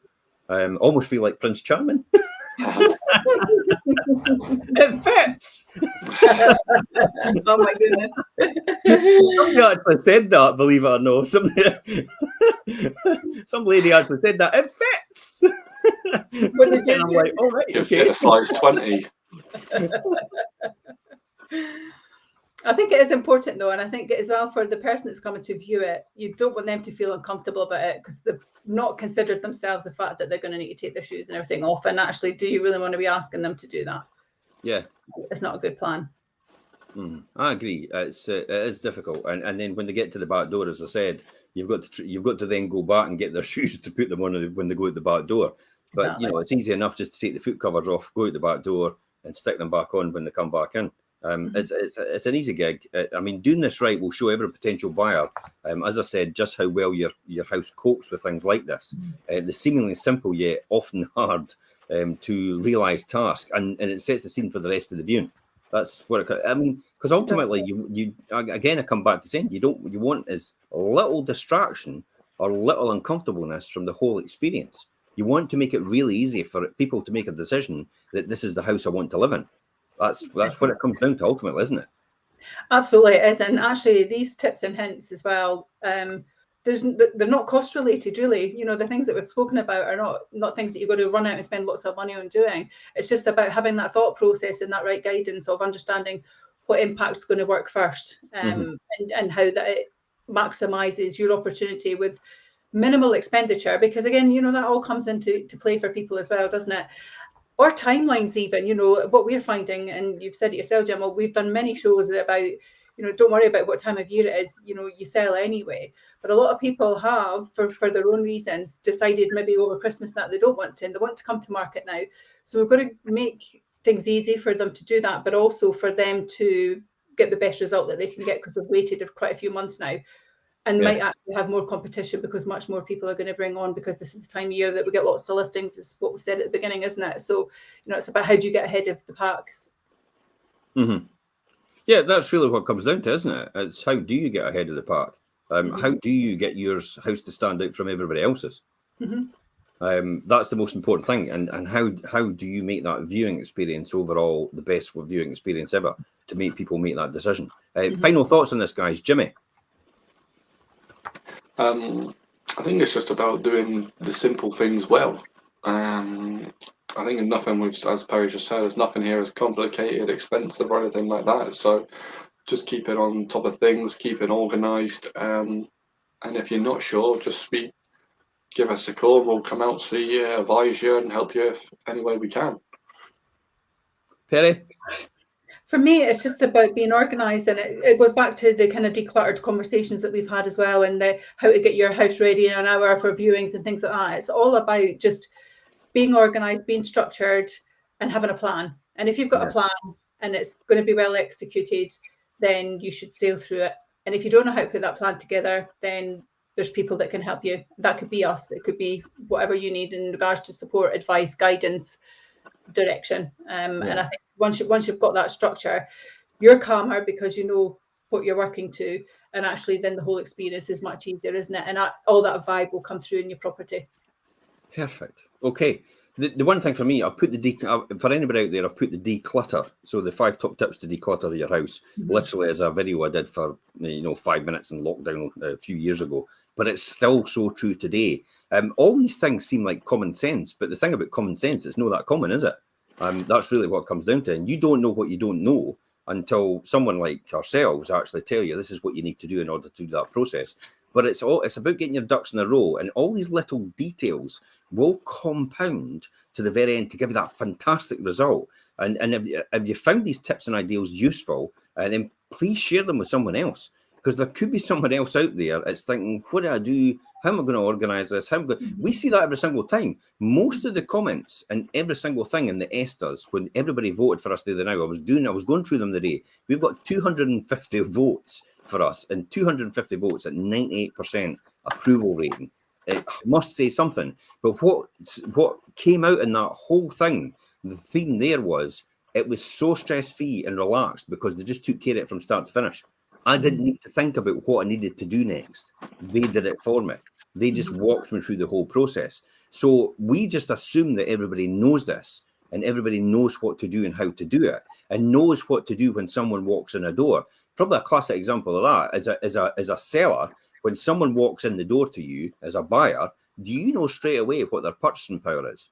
Almost feel like Prince Charming. It fits. Oh my goodness. Somebody actually said that, believe it or not. Some lady actually said that. It fits. What did you And I'm do? like, all right, You'll okay. fit a size 20. I think it is important though, and I think as well for the person that's coming to view it, you don't want them to feel uncomfortable about it because they've not considered themselves the fact that they're going to need to take their shoes and everything off. And actually, do you really want to be asking them to do that? Yeah. It's not a good plan. I agree. It is difficult, and then when they get to the back door, as I said, you've got to then go back and get their shoes to put them on when they go out the back door. But Exactly. you know, it's easy enough just to take the foot covers off, go out the back door, and stick them back on when they come back in. It's an easy gig. I mean, doing this right will show every potential buyer, as I said, just how well your house copes with things like this. The seemingly simple yet often hard to realise task, and it sets the scene for the rest of the viewing. That's what I mean, because ultimately, you again, I come back to saying you want as little distraction or little uncomfortableness from the whole experience. You want to make it really easy for people to make a decision that this is the house I want to live in. That's what it comes down to ultimately, isn't it? Absolutely, it is. And actually, these tips and hints as well, they're not cost related, really. You know, the things that we've spoken about are not things that you've got to run out and spend lots of money on doing. It's just about having that thought process and that right guidance of understanding what impact's going to work first, and how that it maximizes your opportunity with minimal expenditure. Because again, you know, that all comes into play for people as well, doesn't it? Or timelines even, you know, what we're finding, and you've said it yourself, Gemma, we've done many shows about, you know, don't worry about what time of year it is, you know, you sell anyway. But a lot of people have, for their own reasons, decided maybe over Christmas that they don't want to, and they want to come to market now. So we've got to make things easy for them to do that, but also for them to get the best result that they can get because they've waited quite a few months now. And might actually have more competition because much more people are going to bring on, because this is the time of year that we get lots of listings, is what we said at the beginning, isn't it? So, you know, it's about how do you get ahead of the packs. Yeah, that's really what it comes down to, isn't it? It's how do you get ahead of the pack? How do you get your house to stand out from everybody else's? That's the most important thing. And how do you make that viewing experience overall the best viewing experience ever to make people make that decision? Final thoughts on this, guys. Jimmy? I think it's just about doing the simple things well. I think nothing as Perry just said, there's nothing here is complicated, expensive, or anything like that. So just keep it on top of things, keep it organised. And if you're not sure, just give us a call. We'll come out, see you, advise you, and help you any way we can. Perry? For me, it's just about being organised, and it goes back to the kind of decluttered conversations that we've had as well, and how to get your house ready in an hour for viewings and things like that. It's all about just being organised, being structured, and having a plan. And if you've got a plan and it's going to be well executed, then you should sail through it. And if you don't know how to put that plan together, then there's people that can help you. That could be us. It could be whatever you need in regards to support, advice, guidance, direction. And I think once you've got that structure, you're calmer because you know what you're working to, and actually then the whole experience is much easier, isn't it? And all that vibe will come through in your property. Perfect. Okay. The one thing for me, I've put for anybody out there, I've put the declutter. So the 5 top tips to declutter your house, literally as a video I did for 5 minutes in lockdown a few years ago. But it's still so true today. All these things seem like common sense, but the thing about common sense, it's not that common, is it? That's really what it comes down to. And you don't know what you don't know until someone like ourselves actually tell you this is what you need to do in order to do that process. But it's about getting your ducks in a row, and all these little details will compound to the very end to give you that fantastic result. And if you found these tips and ideas useful, then please share them with someone else, because there could be someone else out there that's thinking, what do I do? How am I going to organise this? We see that every single time. Most of the comments and every single thing in the Esters, when everybody voted for us the other night, I was going through them today. We've got 250 votes for us, and 250 votes at 98% approval rating. It must say something. But what came out in that whole thing, the theme there was, it was so stress-free and relaxed because they just took care of it from start to finish. I didn't need to think about what I needed to do next. They did it for me. They just walked me through the whole process. So we just assume that everybody knows this, and everybody knows what to do and how to do it, and knows what to do when someone walks in a door. Probably a classic example of that is a seller. When someone walks in the door to you as a buyer, do you know straight away what their purchasing power is?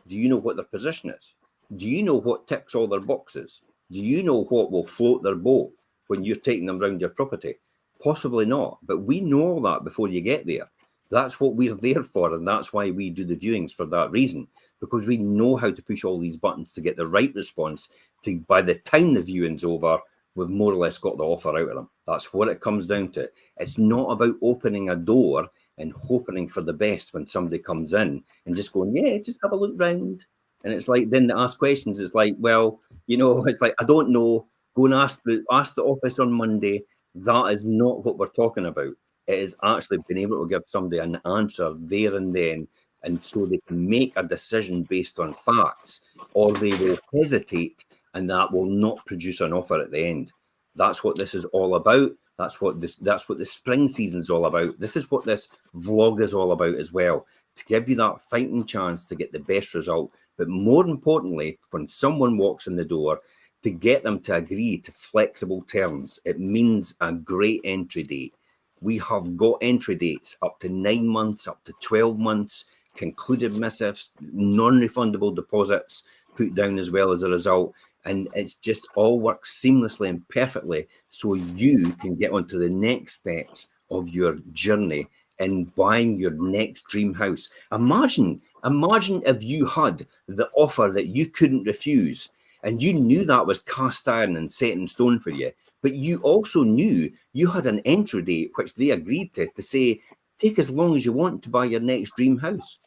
Do you know what their position is? Do you know what ticks all their boxes? Do you know what will float their boat when you're taking them around your property? Possibly not, but we know all that before you get there. That's what we're there for, and that's why we do the viewings, for that reason, because we know how to push all these buttons to get the right response to, by the time the viewing's over, we've more or less got the offer out of them. That's what it comes down to. It's not about opening a door and hoping for the best when somebody comes in and just going, yeah, just have a look round. And it's like, then they ask questions. It's like, well, you know, it's like, I don't know. Go and ask the office on Monday. That is not what we're talking about. It is actually being able to give somebody an answer there and then, and so they can make a decision based on facts, or they will hesitate, and that will not produce an offer at the end. That's what this is all about. That's what the spring season is all about. This is what this vlog is all about as well, to give you that fighting chance to get the best result. But more importantly, when someone walks in the door, to get them to agree to flexible terms. It means a great entry date. We have got entry dates up to 9 months, up to 12 months, concluded missives, non-refundable deposits put down as well as a result. And it's just all works seamlessly and perfectly, so you can get onto the next steps of your journey in buying your next dream house. Imagine if you had the offer that you couldn't refuse, and you knew that was cast iron and set in stone for you, but you also knew you had an entry date which they agreed to say, take as long as you want to buy your next dream house.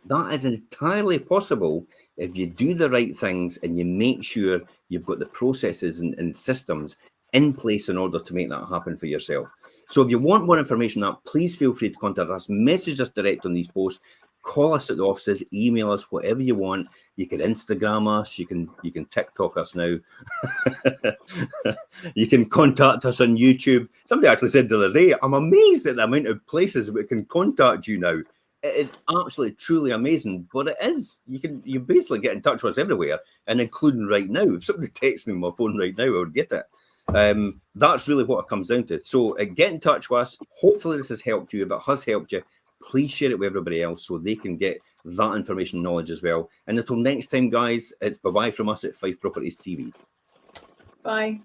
That is entirely possible if you do the right things and you make sure you've got the processes and systems in place in order to make that happen for yourself. So if you want more information on that, please feel free to contact us, message us direct on these posts, call us at the offices, email us, whatever you want. You can Instagram us, you can TikTok us now. You can contact us on YouTube. Somebody actually said the other day, I'm amazed at the amount of places we can contact you now. It is absolutely, truly amazing, but it is. You basically get in touch with us everywhere, and including right now. If somebody texts me on my phone right now, I would get it. That's really what it comes down to. So get in touch with us. Hopefully this has helped you. If it has helped you, please share it with everybody else so they can get that information and knowledge as well. And until next time, guys, it's bye-bye from us at Fife Properties TV. Bye.